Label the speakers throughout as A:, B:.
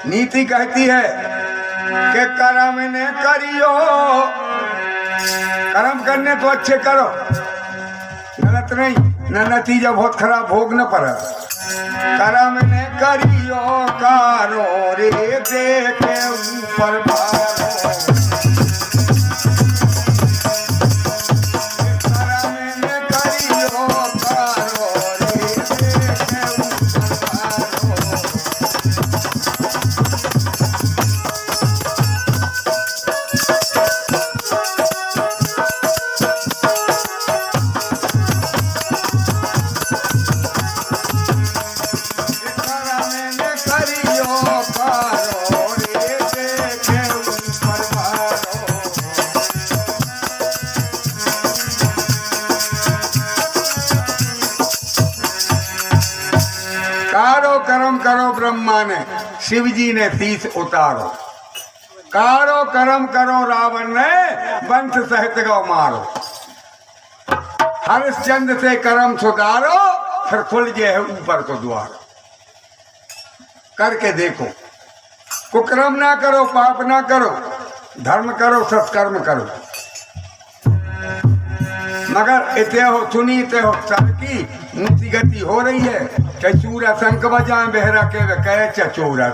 A: नीति कहती है कि कर्म ने करियो, कर्म करने तो अच्छे करो, गलत नहीं, न नतीजा बहुत खराब भोग न पड़ा। कर्म ने करियो कारो रे देखे ऊपर बारो, कर्म ने करियो कारो रे देखे ऊपर बारो। कारो कर्म करो ब्रह्मा ने, शिव जी ने शीश उतारो। कारो कर्म करो रावण ने, वंश सहित गौ मारो। हरिश्चंद्र से कर्म सुधारो, फिर खुल गए है ऊपर को द्वार। करके देखो, कुकर्म ना करो, पाप ना करो, धर्म करो, सत्कर्म करो। मगर इते हो सुनी, इते हो की ऊंची गति हो रही है कि चूरा शंख बजाए बहरा के वे कहे चचोरा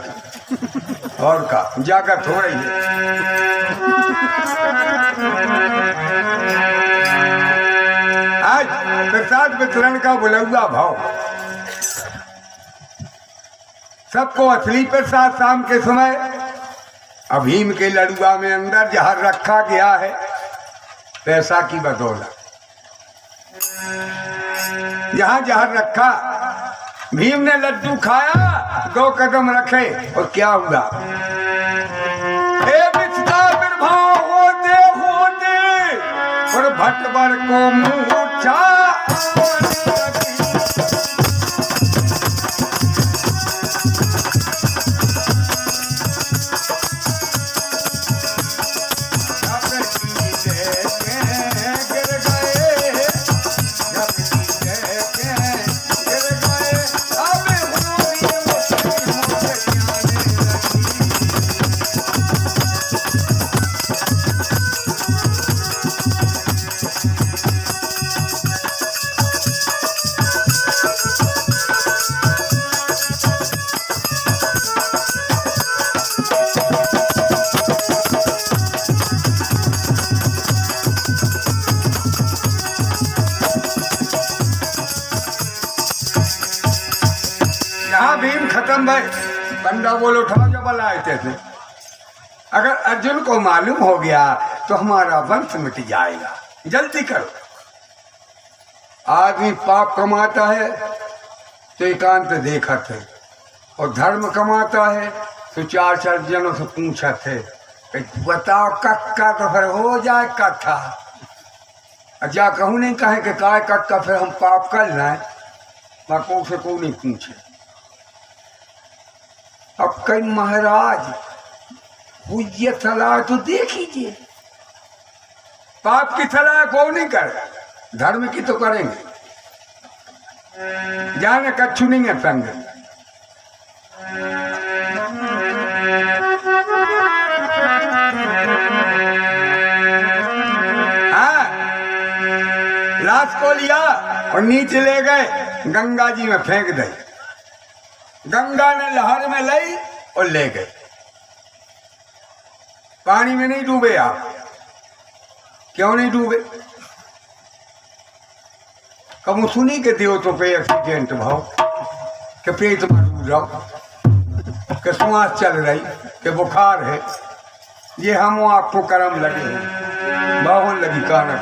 A: और का जागत हो रही है। आज प्रसाद वितरण का बुलंदा भाव, सबको असली प्रसाद शाम के समय अभीम के लड़ुआ में अंदर जहाँ रखा गया है पैसा की बदौलत, जहाँ जहाँ रखा भीम ने लड्डू खाया, 2 कदम रखे और क्या हुआ? विभाव होते होते और भटवर को मूर्छा, भीम खत्म भाई, बंदा बोल उठाओ जब लाए थे। अगर अर्जुन को मालूम हो गया तो हमारा वंश मिट जाएगा, जल्दी करो। आदमी पाप कमाता है तो एकांत देखत है, और धर्म कमाता है तो 4 जनों से पूछत है कि बताओ कक्का तो फिर हो जाए कट्ठा। जा कहूँ नहीं कहे कि काय कक्का फिर हम पाप कर लें, को से को नहीं पूछे। अब कई महाराज हुई सलाह तो देख लीजिए, पाप की सलाह को नहीं करे, धर्म की तो करेंगे। जाने कच्छू नहीं है संग। हाँ, लाश को लिया और नीचे ले गए, गंगा जी में फेंक दे। गंगा ने लहर में लाई और ले गए। पानी में नहीं डूबे आप, क्यों नहीं डूबे? कब सुनी के दियो तो पे एक्सीडेंट भाव के पेट में डूब जाओ, के श्वास चल रही, के बुखार है, ये हम आपको कर्म लगे बाहन लगी कानक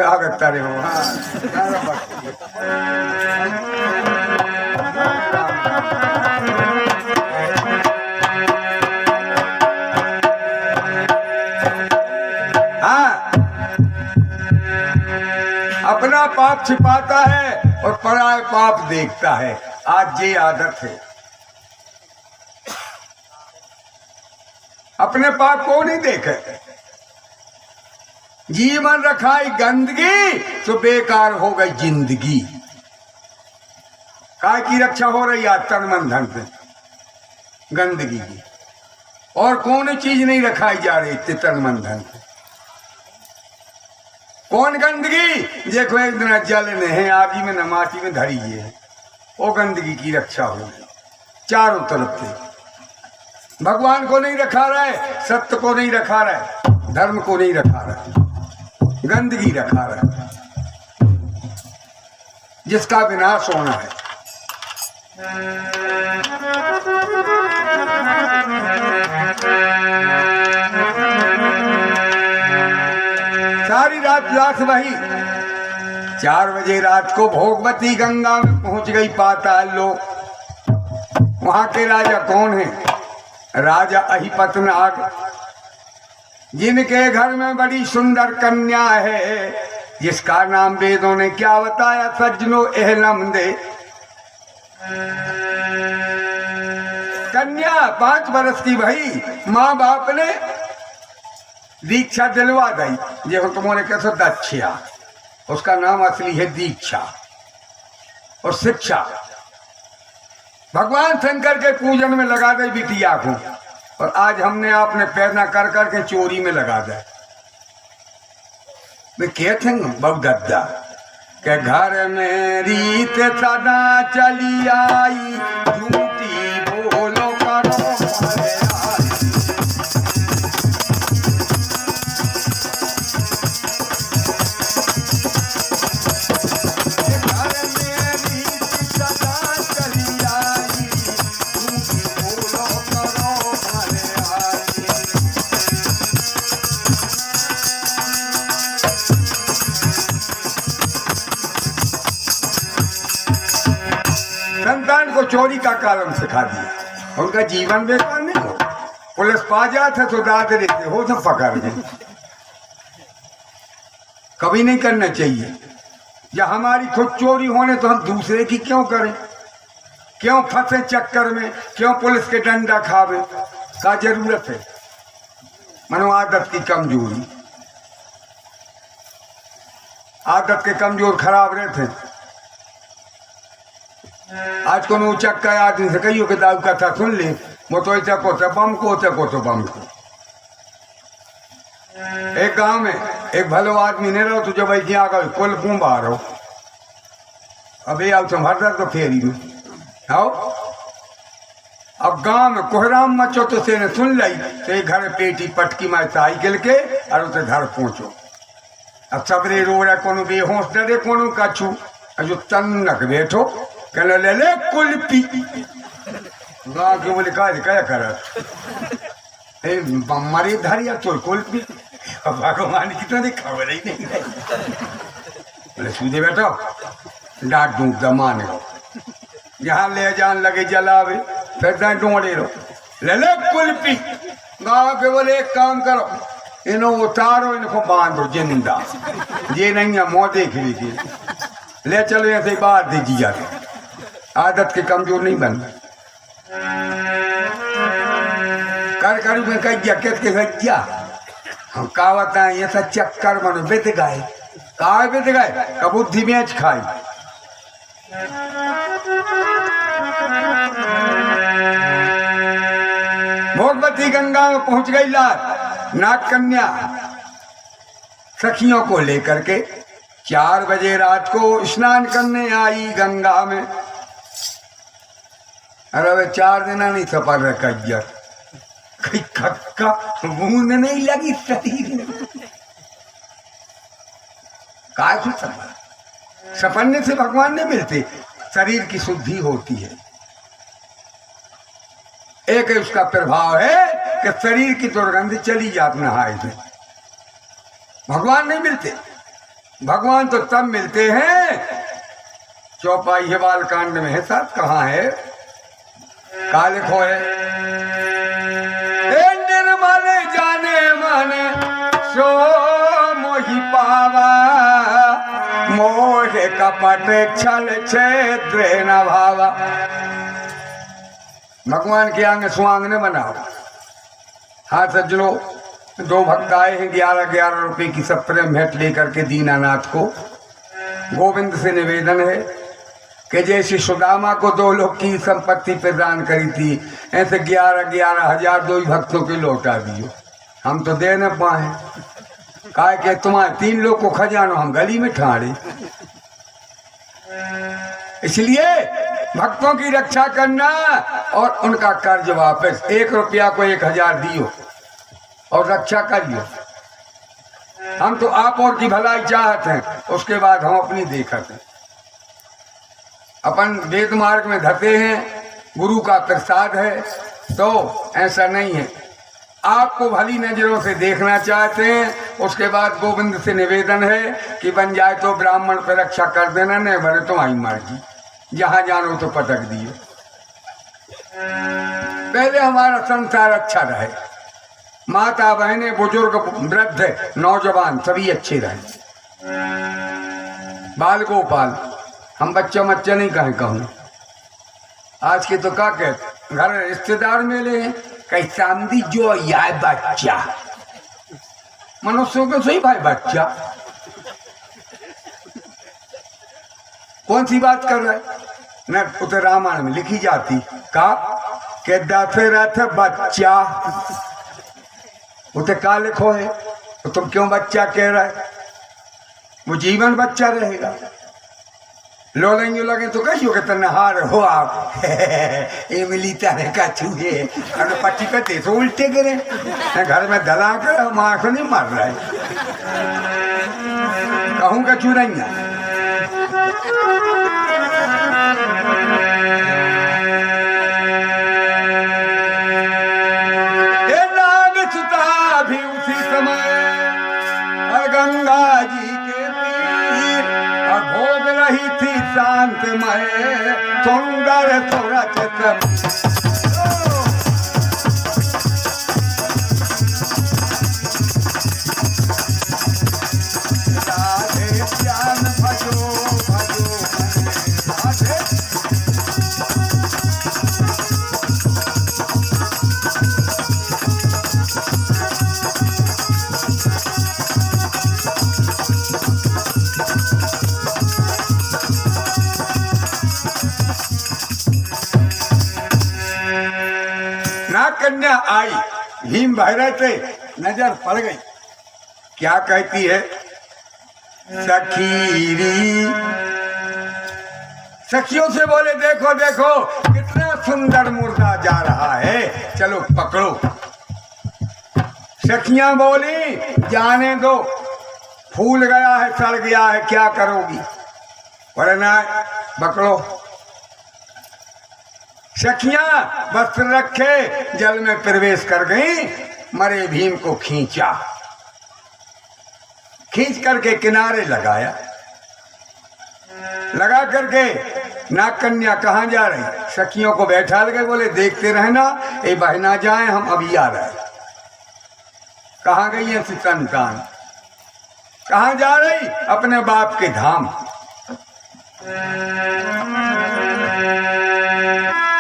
A: आगत तारे हो। अपना पाप छिपाता है और पराये पाप देखता है। आज ये आदत है, अपने पाप को नहीं देखे। जीवन रखाई गंदगी तो बेकार हो गई जिंदगी। काय की रक्षा हो रही आज तन मन धन से? गंदगी की, और कौन चीज नहीं रखाई जा रही तितर मंथन से। कौन गंदगी? देखो एक दिन जल नहीं आगी में न माटी में धरी है, वो गंदगी की रक्षा हो गई चारों तरफ से। भगवान को नहीं रखा रहा है, सत्य को नहीं रखा रहा है, धर्म को नहीं रखा रहा है, गंदगी रखा रहा है, जिसका विनाश होना है। सारी रात लाश बही। 4 बजे रात को भोगवती गंगा में पहुंच गई पाताल लोक। वहां के राजा कौन है? राजा अहिपतनाग, जिनके घर में बड़ी सुंदर कन्या है, जिसका नाम वेदों ने क्या बताया सज्जनों, एहलम दे। कन्या 5 वर्ष की भई, माँ बाप ने दीक्षा दिलवा दी। देखो तुम्हारे कैसे दक्षा, उसका नाम असली है दीक्षा और शिक्षा। भगवान शंकर के पूजन में लगा दे बिटिया को, और आज हमने आपने पैदा कर करके चोरी में लगा दे। मैं कहते हैं बहुदद्दा के घर में रीत सदा चली आई, झूठी बोलो करो संतान को चोरी का कारण सिखा दिया। उनका जीवन बेकार नहीं हो। पुलिस पा जाते तो दाद देते हो तो पकड़ गए। कभी नहीं करना चाहिए। या हमारी खुद चोरी होने तो हम दूसरे की क्यों करें? क्यों फंसे चक्कर में? क्यों पुलिस के डंडा खावे? का जरूरत है? मनो आदत की कमजोरी, आदत के कमजोर खराब रहते। आज को उचक्का आदमी से कहियो कि दाऊ कथा सुन ली, वो तो चको तो बम को, चको तो बम को। एक गांव में एक भलो आदमी ने रहो, तुझे भाई आ गए कुल कुंभा रहो, अभी आओ तुम हर तो फेरी में आओ। अब गांव में कोहराम मचो तो से सुन ली, तो एक घर पेटी पटकी मार साइकिल के और उसे घर पहुंचो। अब सबरे रो रहा, कोनो बेहोश डरे, कोनो कछू, जो तन्नक बैठो कहने ले ले कुल्फी। गाँव के बोले क्या कर मरी धरिया तो कुल्फी, भगवान की तो खबर ही नहीं। बोले सूझे बैठो, डांट दूंग दमान हो, जहाँ ले जान लगे जलावे, फिर ढूंढे रहो, ले ले कुल्फी। गाँव के बोले एक काम करो, इन्हों उतारो, इनको बांधो जिंदा, ये नहीं है मोह देख लीजिए, ले चलो ऐसे बात दीजिए जाके। आदत के कमजोर नहीं बन कर करू में कह जैकेट के सज्जा हम कहावत है ये सब चक्कर मनो बेत गए कहा बेत गए कबूती मैच खाई। भोगवती गंगा में पहुंच गई लाट। नाग कन्या सखियों को लेकर के 4 बजे रात को स्नान करने आई गंगा में। अरे वे 4 दिन नहीं सफर रखा, खक्का बूंद नहीं लगी शरीर में। काय सफर सपन्ने से भगवान नहीं मिलते, शरीर की शुद्धि होती है। एक उसका प्रभाव है कि शरीर की दुर्गंध चली जाती नहाए से। भगवान नहीं मिलते, भगवान तो तब मिलते हैं। चौपाई बाल कांड में है साहब, कहाँ है? काले खोए निर्मल जाने मन सो मोहि पावा, मोह कपट छल क्षेत्र न भावा। भगवान के आंग सुआंग ने बनाओ। हाँ सज्जनों, 2 भक्त आए हैं 11-11 रुपए की सब प्रेम भेंट लेकर के दीनानाथ को। गोविंद से निवेदन है कि जैसे सुदामा को 2 लोग की संपत्ति प्रदान करी थी, ऐसे 11,000 2 ही भक्तों के लौटा दियो। हम तो दे न पाए, कहा कि तुम्हारे 3 लोग को खजानो हम गली में ठाड़े। इसलिए भक्तों की रक्षा करना और उनका कर्ज वापस, 1 रुपया को 1,000 दियो और रक्षा करियो। हम तो आप और की भलाई चाहते हैं, उसके बाद हम अपनी देखते हैं। अपन वेद मार्ग में धते हैं, गुरु का प्रसाद है, तो ऐसा नहीं है। आपको भली नजरों से देखना चाहते हैं, उसके बाद गोविंद से निवेदन है कि बन जाए तो ब्राह्मण पर रक्षा कर देना, नहीं बने तुम्हारी मर्जी, जहां जानो तो पटक दियो। पहले हमारा संसार अच्छा रहे, माता बहनें बुजुर्ग वृद्ध नौजवान सभी अच्छे रहे। बाल गोपाल, हम बच्चा मच्चा नहीं कहें कहूँ। आज के तो क्या कहते, घर रिश्तेदार मिले हैं, कहीं चांदी जो यार बच्चा, मनुष्यों को सही भाई बच्चा, कौन सी बात कर रहा है? न उतर रामायण में लिखी जाती का के दशरथ बच्चा, उसे का लिखो है, तो तुम क्यों बच्चा कह रहा है? वो जीवन बच्चा रहेगा। लोलेंगे लगे तो कहियो के तनहार हो आप इमली तरह का चूहे और पट्टी पे देसो उल्टे करे, घर में दला कर हम आंख नहीं मार रहा है। कहूँ का चूरैया भी उसी समय गंगा जी के तीर और भोग रही थी शांतमय सुंदर सुरचित। कन्या आई, भीम भैरव थे, नजर पड़ गई, क्या कहती है? सखीरी सखियों से बोले देखो देखो कितना सुंदर मुर्दा जा रहा है, चलो पकड़ो। सखियां बोली जाने दो, फूल गया है, सड़ गया है, क्या करोगी? वरना पकड़ो। सखियां वस्त्र रखे जल में प्रवेश कर गई, मरे भीम को खींचा, खींच करके किनारे लगाया, लगा करके नाग कन्या कहाँ जा रही? सखियों को बैठा लगे, बोले देखते रहना, ये बहना जाए, हम अभी आ रहे। कहाँ गई है संतान? कहाँ जा रही? अपने बाप के धाम।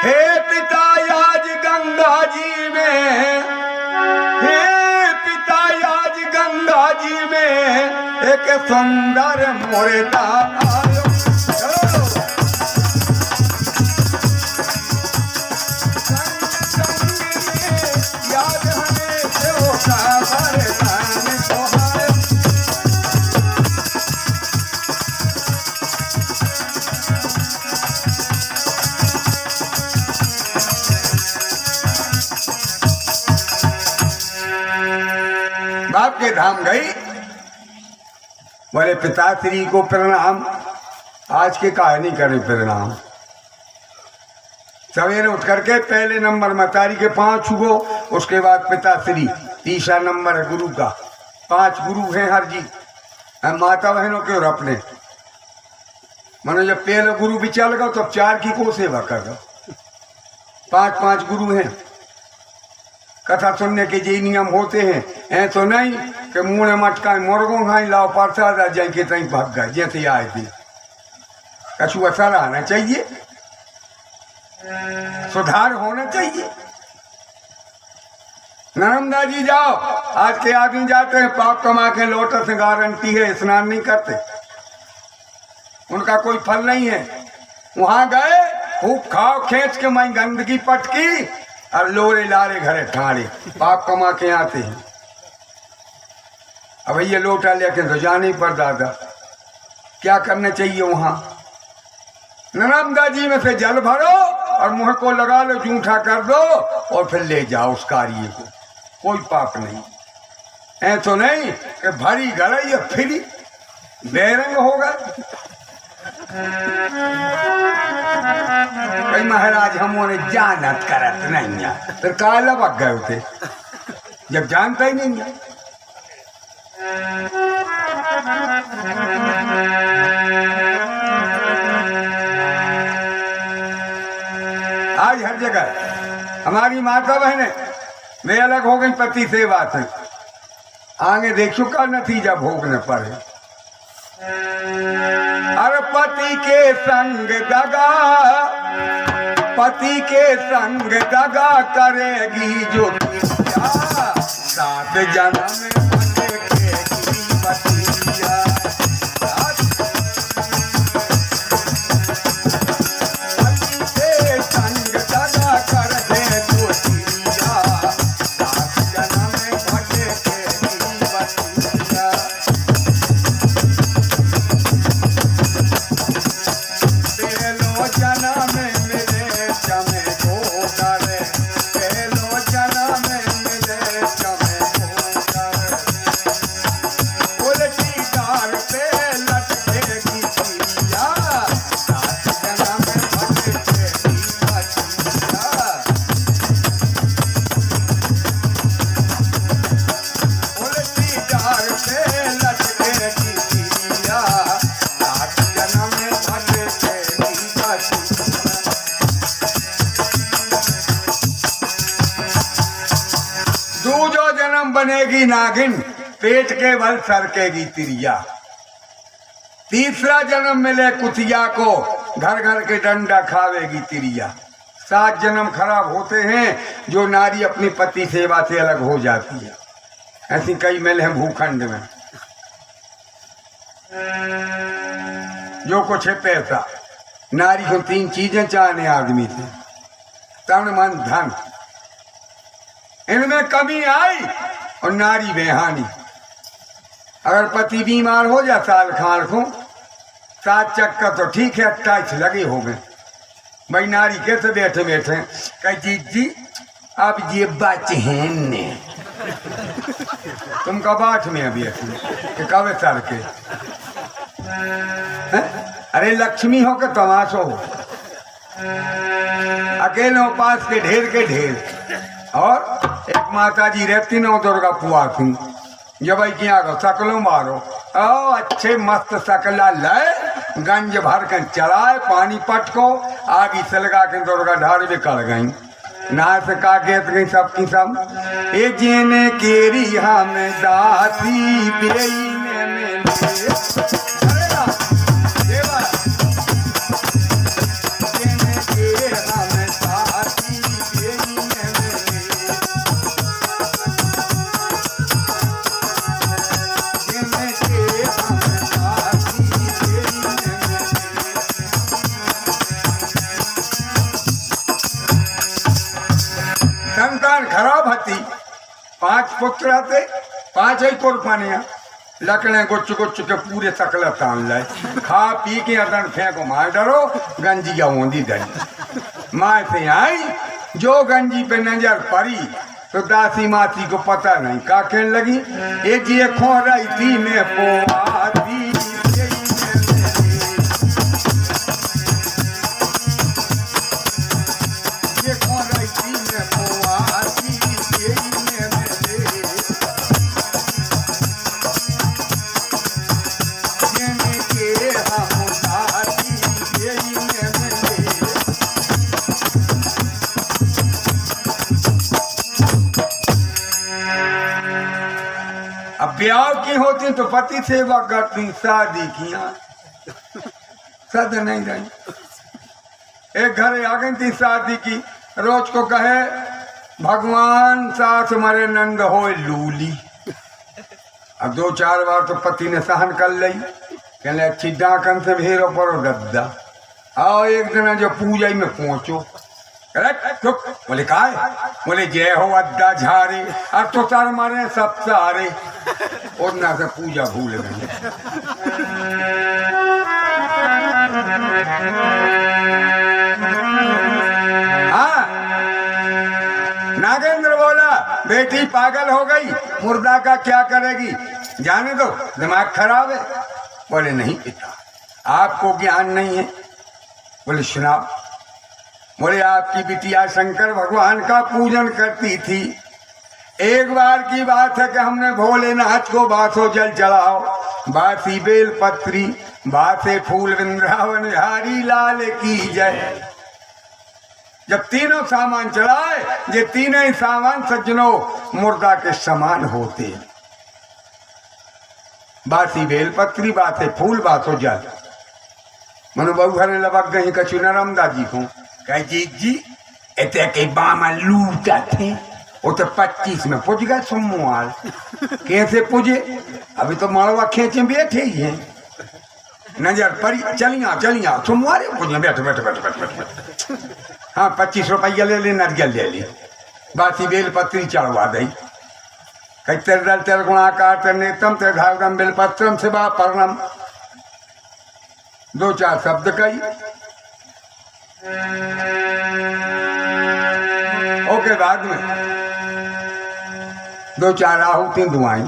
A: हे पिता आज गंगा जी में, हे पिता आज गंगा जी में एक सुंदर मुर्दा आयो। याद हमें देव का वरदान सोहाय। बाप के धाम गई, बोले पिताश्री को प्रणाम। आज के काहे नहीं करे प्रणाम? सवेरे उठ करके पहले नंबर मतारी के 5 छुगो, उसके बाद पिताश्री, तीसरा नंबर है गुरु का। 5 गुरु हैं हर जी, माता बहनों के और अपने। मानो जब पहले गुरु भी चल गो तो 4 की को सेवा कर दो। 5 गुरु हैं। कथा सुनने के जे नियम होते हैं, ऐ तो नहीं कि मुँह ने मटकाए मुर्गों खाई लाओ प्रसाद जाए के तई भाग गए जैसे आए थे। कछु असर आना चाहिए, सुधार होना चाहिए। नर्मदा जी जाओ, आज के आदमी जाते हैं पाप कमा के लौटत से गारंटी है, स्नान नहीं करते, उनका कोई फल नहीं है। वहां गए, खूब खाओ खींच के मैं गंदगी पटकी और लोरे लारे घरे ठाड़े, पाप कमा के आते हैं। अब ये लोटा लेके तो जाने पर दादा क्या करना चाहिए वहां? नर्मदा जी में से जल भरो और मुंह को लगा लो, जूठा कर दो और फिर ले जाओ उस कार्य को, कोई पाप नहीं। ऐ तो नहीं कि भरी गलई फिर बेरंग होगा। भाई महाराज हमने जानत करत नहीं है, फिर काला भग गए थे जब जानता ही नहीं है। आज हर जगह हमारी माता बहनें वे अलग हो गई पति से बात है, आगे देखो का नतीजा भोगने पड़े। अरे पति के संग दगा, पति के संग दगा करेगी जो सात जन्म में बनेगी पतिया। पति के संग दगा करे जो सात जन्म में बनेगी पतिया। पेलो जन्म में मिले चमे को करे, पेलो जन्म में मिले चमे को करे। उल्टी डार पे लटकेगी चिड़िया, सात जन्म में भटकेगी पतिया। उल्टी डार पे लटकेगी चिड़िया, सात जन्म में भटकेगी पतिया। दूजो जन्म बनेगी नागिन, पेट के बल सरकेगी तिरिया। तीसरा जन्म मिले कुतिया को, घर घर के डंडा खावेगी तिरिया। 7 जन्म खराब होते हैं जो नारी अपनी पति सेवा से अलग हो जाती है। ऐसी कई मिले हैं भूखंड में। जो कुछ है पैसा, नारी को 3 चीजें चाहने आदमी से, तन मन धन। इनमें कमी आई और नारी बेहानी। अगर पति बीमार हो जा साल खाल को, 7 चक्कर तो ठीक है, 28 लगे हो गए। भाई नारी कैसे बैठे बैठे कही जी अब ये बच हैं ने तुम का बाट में अभी कब सर के है? अरे लक्ष्मी हो के तमाशो हो, अकेले हो पास के ढेर। और एक माता जी रहती ना दुर्गा पुआ थी, जब भाई क्या करो सकलो मारो, ओ अच्छे मस्त सकला लय गंज भर कर चलाए, पानी पटको आगे से लगा के दुर्गा ढार बिकड़ गई। ना से का कहत गई सबकी सब, ए जेने केरी हम दासी बेईने में संतान खराब हती। 5 पुत्र आते, 5 ही कुर्बानियां लकड़े गुच्छ गुच्छ के पूरे सकला तान लाए, खा पी के अदन फेंको मार डरो, गंजिया होंदी धरी। माँ से आई जो गंजी पे नजर पड़ी तो दासी मासी को पता नहीं का कहने लगी, ये जी खो रही थी मैं पोआती ब्याह की होती तो पति सेवा करती, शादी किया सद नहीं रही। एक घर आ गई थी शादी की, रोज को कहे भगवान सास मरे नंद हो लूली। अब 2-4 बार तो पति ने सहन कर ली, कहले अच्छी डाकन से भेरो परो दद्दा। आओ एक दिन जो पूजा में पहुंचो, चुप बोले का बोले जय हो अद्दा झारे अब तो तार मारे सब सारे और ना से पूजा भूल गए। हाँ नागेंद्र बोला बेटी पागल हो गई, मुर्दा का क्या करेगी, जाने दो दिमाग खराब है। बोले नहीं पिता आपको ज्ञान नहीं है। बोले सुनाओ। बोले आपकी बिटिया शंकर भगवान का पूजन करती थी। एक बार की बात है कि हमने भोलेनाथ को बासो जल चढ़ाओ, बासी बेल पत्री बासे फूल वृंदावन बिहारी लाल की जय। जब तीनों सामान चढ़ाए, ये तीनों ही सामान सज्जनों मुर्दा के समान होते, बासी बेल पत्री बासे फूल बासो जल। मनु बहु घरे लबक गई कछु नरम दादी को कह जी एते के बामा लूटा थे वो तो 25 में पुज गए सोमवार। कैसे पुजे, अभी तो मड़वा खेचे बैठे ही हैं, नजर पड़ी चलिया सोमवार पुजे बैठो बैठो बैठो बैठो बैठो। हाँ 25 रुपया ले ली, नरियल ले ली, बासी बेल पत्री चढ़वा दी। कहते दल तेर गुणाकार तेर नेतम तेर धावरम बेलपत्रम से बा पर्णम, 2-4 शब्द कही। ओके बाद में 2-4 आहुति दुआई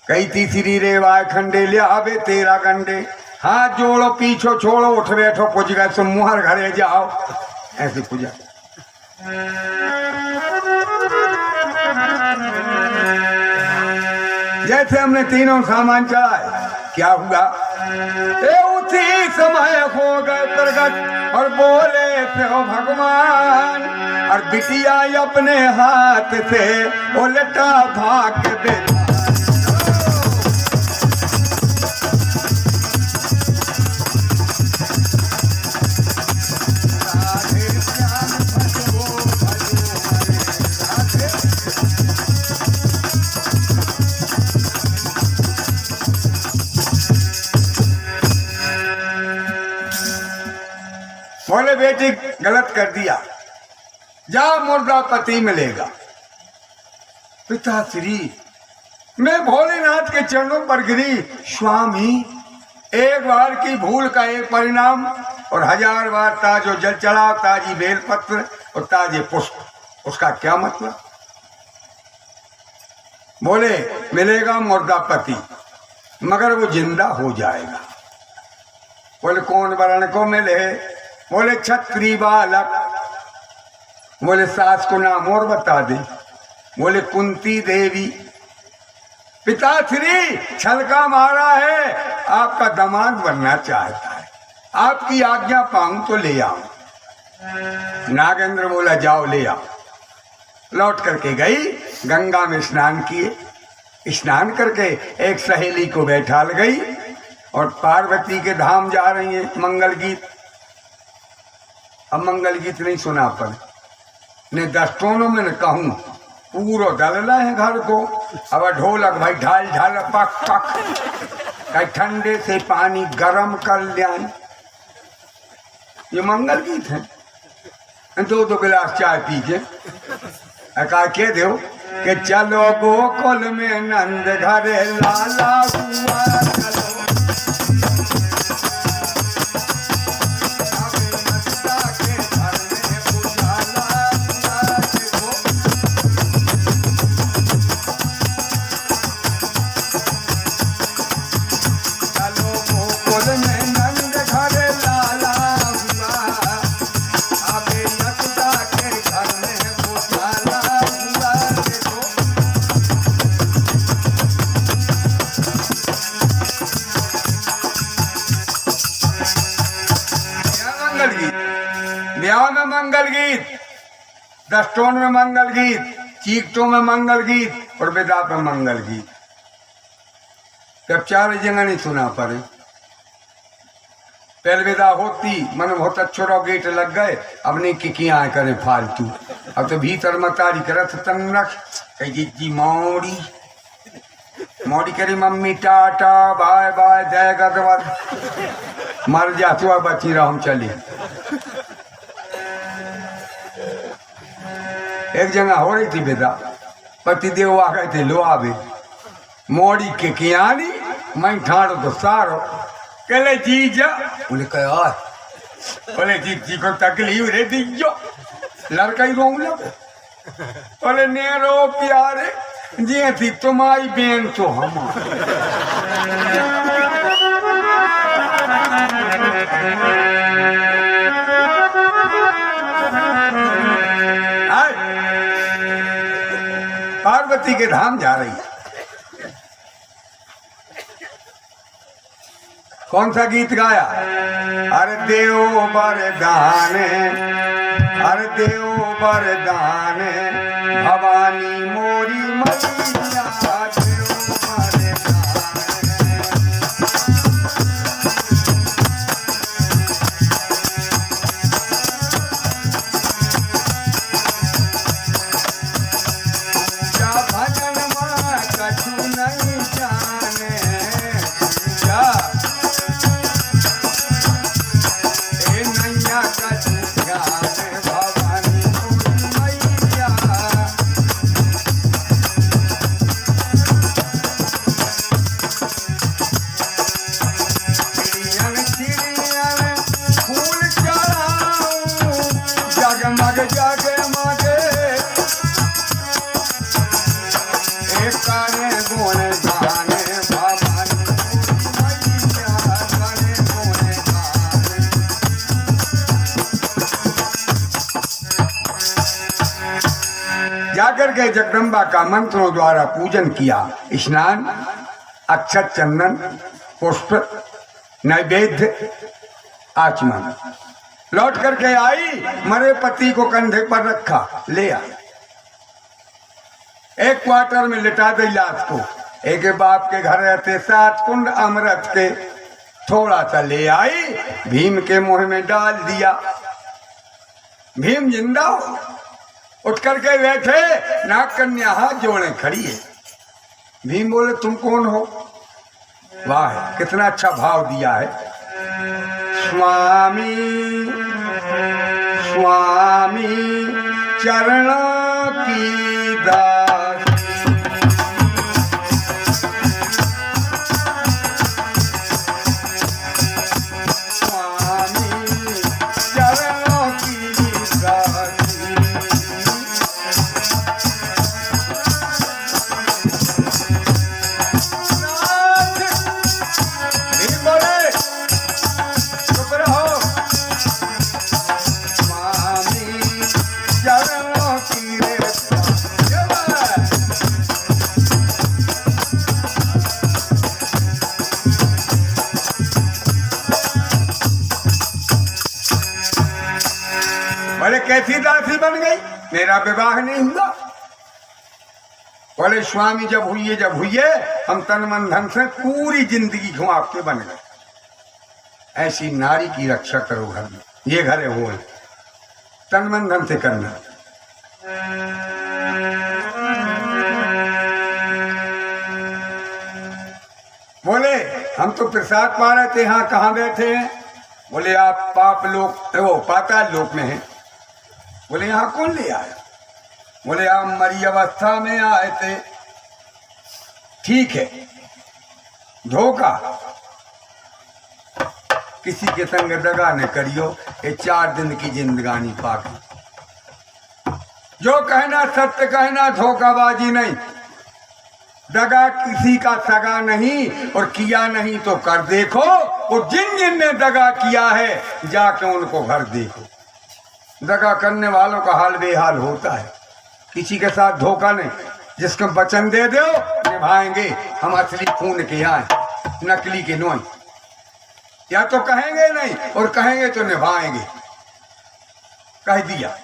A: कही। तीसरी रेवाय खंडे ले आवे 13 गंडे, हाथ जोड़ो पीछो छोड़ो उठ बैठो पुज गए सो मुहर घरे जाओ। ऐसी पूजा जैसे हमने तीनों सामान चढ़ाए, क्या हुआ उसी समय हो गए प्रगट और बोले थे ओ भगवान, और बिटिया अपने हाथ से उल्टा भाग दे। बोले बेटी गलत कर दिया, जा मुर्दा पति मिलेगा। पिताश्री मैं भोलेनाथ के चरणों पर गिरी, स्वामी एक बार की भूल का एक परिणाम, और 1000 बार ताजो जल चढ़ा, ताजी बेलपत्र और ताजे पुष्प, उसका क्या मतलब। बोले मिलेगा मुर्दा पति मगर वो जिंदा हो जाएगा। बोले कौन वर्ण को मिले, बोले क्षत्रिय बालक। बोले सास को नाम और बता दे, बोले कुंती देवी। पिताश्री छलका मारा है, आपका दामाद बनना चाहता है, आपकी आज्ञा पाऊं तो ले आऊं। नागेंद्र बोला जाओ ले आओ। लौट करके गई, गंगा में स्नान किए, स्नान करके एक सहेली को बैठा गई और पार्वती के धाम जा रही है। मंगल गीत, अब मंगल गीत नहीं सुना पर ने 10 टोनों में न कहूँ, पूरा डालना है घर को। अब ढोलक भाई ढाल ढाल पक पक, कहीं ठंडे से पानी गरम कर लियान, ये मंगल गीत है। 2-2 गिलास चाय पी के कहा के दो कि चलो गोकुल में नंद घरे लाला हुआ चलो। ब्याह में मंगल गीत, 10 टोन में मंगल गीत, चीकटों में मंगल गीत और विदा में मंगल गीत। जब 4 जगह नहीं सुना पड़े। पहले विदा होती मन बहुत अच्छो गेट लग गए, अब नहीं किकियाँ करें फालतू। अब तो भीतर मतारी करत तंग रख कही जी मौड़ी मौड़ी करी मम्मी टाटा बाय बाय जय गदवद। मर जा तो बची रहा हम चली। एक जगह हो रही थी बेटा, पतिदेव आ गए थे लो आवे मोड़ी के कियानी मैं ठाड़ो तो सारो कहले जी जा बोले कहा बोले जी को तकलीफ रे दीजो लड़का ही रो लगे बोले नेरो प्यारे जी थी तुम्हारी बहन तो हम पार्वती के धाम जा रही है। कौन सा गीत गाया? अरे देव वरदान, अरे देव वरदान भवानी मोरी मैया देव वरदान। क्या भजन माँ कछु नहीं जाने, क्या जाकर के जगदम्बा का मंत्रों द्वारा पूजन किया, स्नान, अक्षत चंदन पुष्प नैवेद्य आचमन, लौट करके आई, मरे पति को कंधे पर रखा, ले आ एक क्वार्टर में लिटा दी लाश को। एक बाप के घर रहते 7 कुंड अमृत के थोड़ा सा ले आई, भीम के मुंह में डाल दिया। भीम जिंदा हो उठ करके बैठे, नाग कन्या हाथ जोड़े खड़ी है। भीम बोले तुम कौन हो? वाह कितना अच्छा भाव दिया है। स्वामी स्वामी चरणों की दास, स्वामी चरणों की दास। बोले कैसी दासी बन गई? मेरा विवाह नहीं हुआ। बोले स्वामी जब हुई हम तन मन धन से पूरी जिंदगी घुमा के बन गए। ऐसी नारी की रक्षा करो घर में, ये घर है वो है, तन मन धन से करना। बोले हम तो प्रसाद पा रहे थे, यहाँ कहाँ बैठे हैं? बोले आप पाप लोक वो पाताल लोक में हैं। बोले यहाँ कौन ले आया? बोले आप मरी अवस्था में आए थे। ठीक है, धोखा किसी के संग दगा न करियो, ये 4 दिन की जिंदगानी पाकी। जो कहना सत्य कहना, धोखाबाजी नहीं। दगा किसी का सगा नहीं, और किया नहीं तो कर देखो। और जिन जिन ने दगा किया है जाके उनको घर देखो। दगा करने वालों का हाल बेहाल होता है। किसी के साथ धोखा नहीं। जिसको वचन दे दो निभाएंगे, हम असली खून के आए, नकली के नहीं। या तो कहेंगे नहीं, और कहेंगे तो निभाएंगे। कह दिया।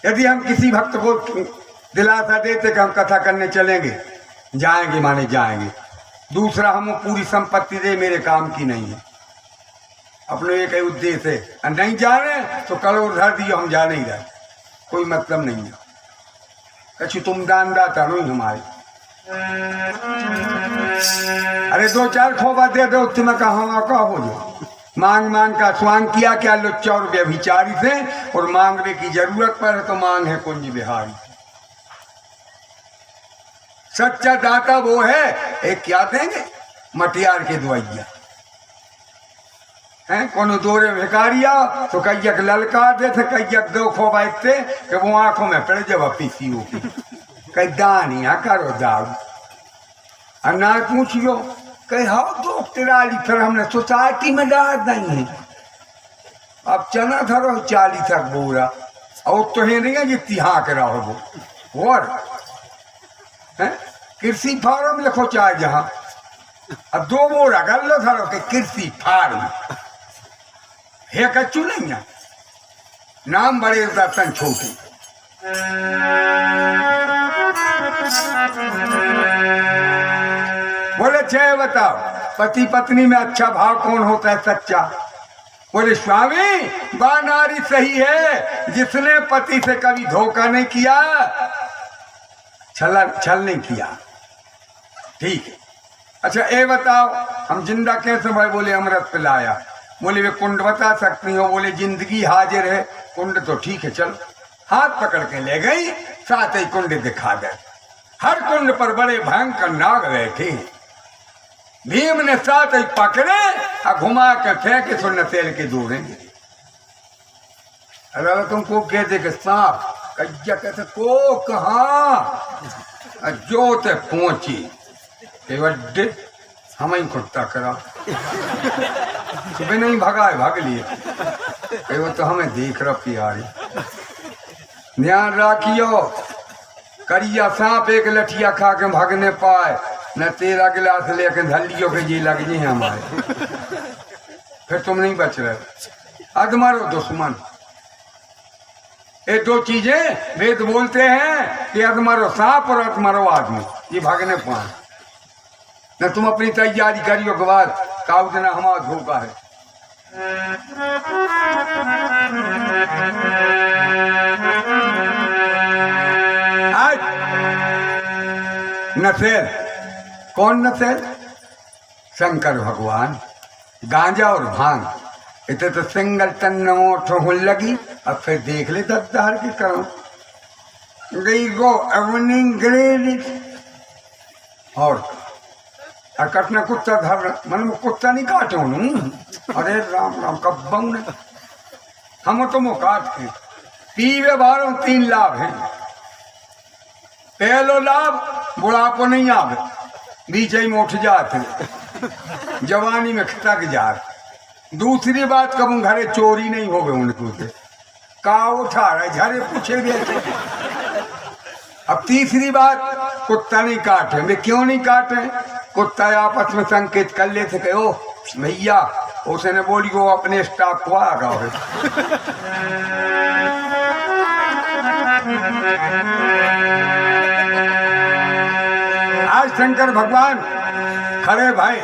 A: यदि हम किसी भक्त को दिलासा देते कि हम कथा करने चलेंगे, जाएंगे माने जाएंगे। दूसरा हम पूरी संपत्ति दे, मेरे काम की नहीं है, अपने एक ही उद्देश्य है। नहीं जा रहे तो कल उधर दियो, हम जा नहीं रहे, कोई मतलब नहीं है। कछु तुम दान दाता नहीं हमारे। अरे 2-4 खोबा दे दो तुम्हें कहा का हो जो मांग मांग का स्वांग किया क्या लुच्चा और व्यभिचारी से और मांगने की जरूरत पर तो मांग है कुंज बिहारी। सच्चा दाता वो है एक क्या देंगे मटियार के दुआइया हैं कोनो दोरे भिकारिया तो कैयक ललकार दे थे कैयक 2 खोबा इतने कि वो आंखों में पड़ जब पीसीओ की कई दानिया करो दाऊ ना पूछियो कही हाँ तो तिराली फिर हमने सोसाइटी में डाल नहीं है अब चना था रहो 40 तक बोरा और तो है नहीं है जितनी हाँ के रहो वो और कृषि फार्म लिखो चाहे जहाँ अब 2 बोरा कर लो था कि कृषि फार्म है कच्चू नहीं है नाम बड़े दर्शन छोटे। बोले छह बताओ पति पत्नी में अच्छा भाव कौन होता है सच्चा? बोले स्वामी बा नारी सही है जिसने पति से कभी धोखा नहीं किया छल नहीं किया। ठीक है अच्छा ये बताओ हम जिंदा कैसे भाई? बोले अमृत पिलाया। बोले वे कुंड बता सकती हो? बोले जिंदगी हाजिर है कुंड तो ठीक है चलो। हाथ पकड़ के ले गई 7 ही कुंड दिखा गए। हर कुंड पर बड़े भयंकर नाग बैठे। भीम ने 7 ही पकड़े और घुमा के फेंके तो नसेल के दौड़ेंगे। अरे तुमको कह दे के सांप कज्जा कहते को कहा जोत पहुंची वड्डे हम ही खुट्टा करा सुबह नहीं भगाए भाग लिए वो तो हमें देख रहा प्यारी। ध्यान रखियो करिया सांप एक लठिया खा के भागने पाए न 13 गिलास लेके धलियों के जी लग जी हमारे फिर तुम नहीं बच रहे। आज मारो दुश्मन ये 2 चीजें वेद बोलते हैं कि अदमारो सांप और अदमारो आदमी ये भागने पाए न तुम अपनी तैयारी करियो के बाद काउ देना हमारा धोखा है। आज नसेल कौन नसेल? शंकर भगवान। गांजा और भांग इतने तो सिंगल टन नोट हो लगी। अब फिर देख ले 10,000 की करो गई गो अर्निंग ग्रेड और कटना कुत्ता धर मन में कुत्ता नहीं काटो अरे राम राम कब ने हम तो वो काट के पीवे बारों 3 लाभ हैं। पहलो लाभ बुढ़ापो नहीं आवे बीच में उठ जाते जवानी में खटक जाते। दूसरी बात कब घरे चोरी नहीं हो गए उनको से का उठा रहे झरे पूछे गए। अब तीसरी बात कुत्ता नहीं काटे। वे क्यों नहीं काटे? कुत्ता आपस में संकेत कर लेते कि ओ भैया उसने बोली वो अपने स्टाफ को आ गया है। आज शंकर भगवान खड़े भाई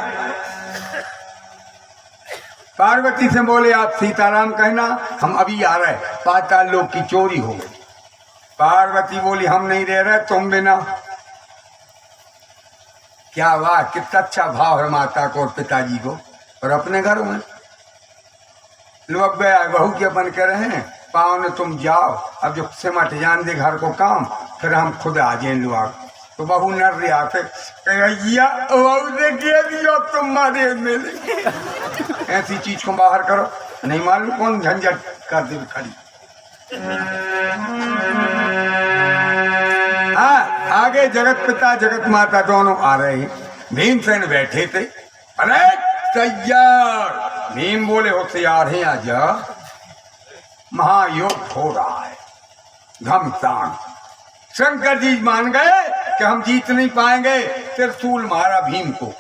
A: पार्वती से बोले आप सीताराम कहना हम अभी आ रहे पाताल लोक की चोरी हो गई। पार्वती बोली हम नहीं रह रहे तुम बिना। क्या वाह कितना अच्छा भाव है माता को और पिताजी को और अपने घर में लोग गया बहू के बन के रहे पाँव ने तुम जाओ अब जो सिमट जान दे घर को काम फिर हम खुद आ जाए लोग। तो बहू नर रहे आते तुम्हारे मिले ऐसी चीज को बाहर करो नहीं मालूम कौन झंझट कर दे खड़ी। हाँ आगे जगत पिता जगत माता दोनों आ रहे हैं। भीमसेन बैठे थे। अरे तैयार। भीम बोले होशियार हैं आज महायोग हो रहा है घमसान। शंकर जी मान गए कि हम जीत नहीं पाएंगे। त्रिशूल मारा भीम को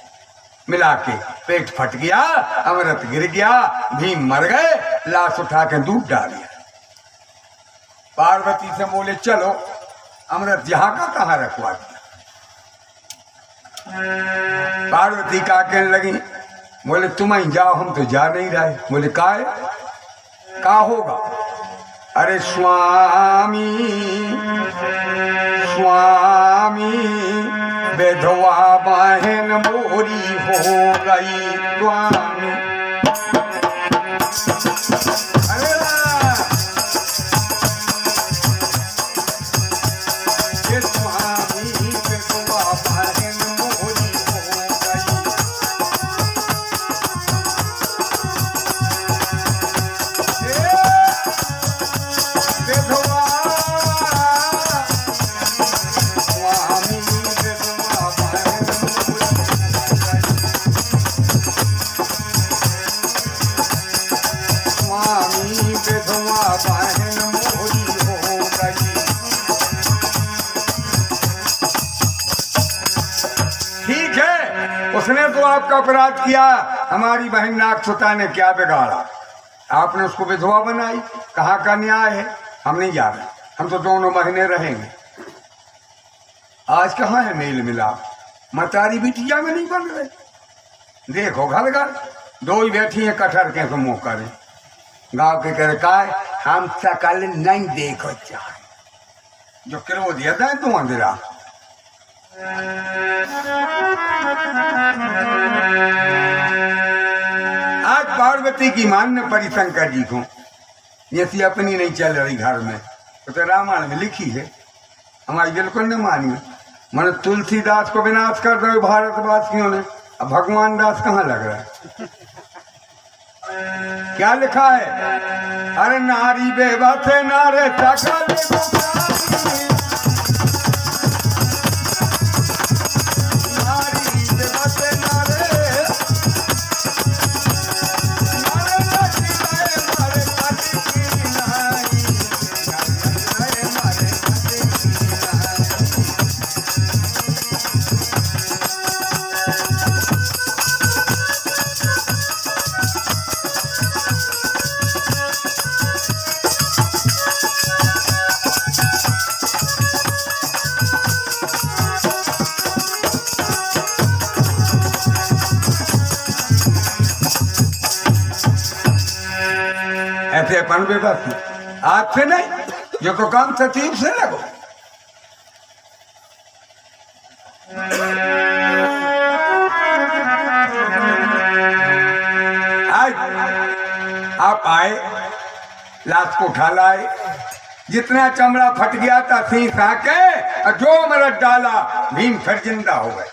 A: मिला के पेट फट गया अमृत गिर गया भीम मर गए लाश उठा के दूध डाल दिया। पार्वती से बोले चलो अमृत यहाँ का कहाँ रखवा दिया। पार्वती का कहने लगी बोले तुम ही जाओ हम तो जा नहीं रहे। बोले का होगा? अरे स्वामी स्वामी विधवा बहन मोरी हो गई स्वामी। अरे ये स्वामी विधवा बहन मोरी हो गई। विधवा स्वामी विधवा बहन मोरी स्वामी विधवा बहन मोरी हो गई। ठीक है, उसने तो आपका अपराध किया, हमारी बहन नागसुता ने क्या बिगाड़ा? आपने उसको विधवा बनाई, कहाँ का न्याय है? हम नहीं जा रहे, हम तो दोनों महीने रहेंगे। आज कहाँ है मेल मिलाप? मतारी बिटिया में नहीं बन रहे। देखो घर घर दो ही बैठी हैं कटहर के तो मुँह करे गाँव के करे काय हम सकल नहीं देखो चाहे जो किरो दिया था तू अंधेरा। आज पार्वती की मान्य परी शंकर जी को जैसी अपनी नहीं चल रही घर में, तो रामायण में लिखी है, हमारी बिल्कुल न मानिए। मैंने तुलसीदास को विनाश कर दो भारतवासियों ने, अब भगवान दास कहाँ लग रहा है? क्या लिखा है? अरे नारी बेबस नारे सकल ऐसे अपन बेबस आज से नहीं, जो तो काम सतीव से लगो। आज आप आए, लाश को उठा लाए, जितना चमड़ा फट गया था सी के जो मरद डाला भीम फिर जिंदा हो गए।